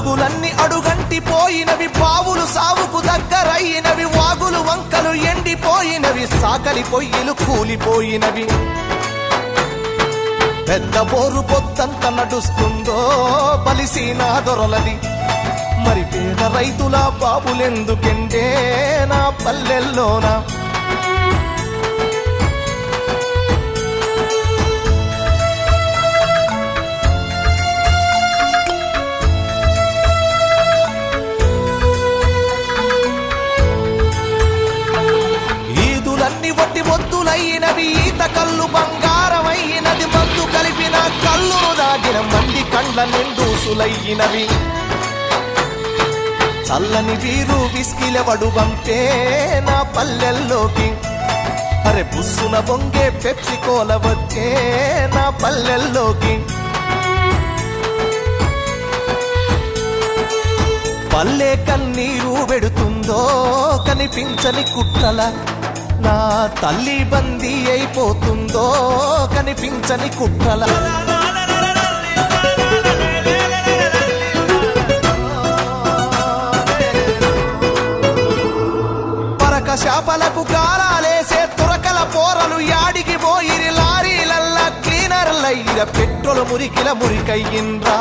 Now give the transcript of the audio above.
అలుగులన్నీ అడుగంటి పోయినవి, బావులు సావుకు దగ్గరైనవి, వాగులు వంకలు ఎండిపోయినవి, సాకలి పొయ్యిలు కూలిపోయినవి. పెద్ద బోరు పొద్దంత నడుస్తుందో బలిసీనా దొరలది, మరి పేద రైతుల బాబులెందుకెండే నా పల్లెల్లోనా. ఈదులన్నీ వట్టి మొద్దులైనవి, ఈత కళ్ళు బంగారమైనది, మందు కలిపిన కళ్ళును దాగిన మంది కండ్ల నిండూసులయ్యినవి. చల్లని వీరు విస్కిలవడు వంపే నా పల్లెల్లోకి, అరే బుస్సున బొంగే పెప్సికోల వచ్చే నా పల్లెల్లోకి. పల్లె కన్నీరు పెడుతుందో కనిపించని కుట్రల, నా తల్లి బందీ అయిపోతుందో కనిపించని కుట్రల. శాపలకు గాలాలేసే తురకల పోరలు యాడికి పోయిరి, లారీలల్ల క్లీనర్లయ్యిర, పెట్రోలు మురికిల మురికయ్యిండ్రా.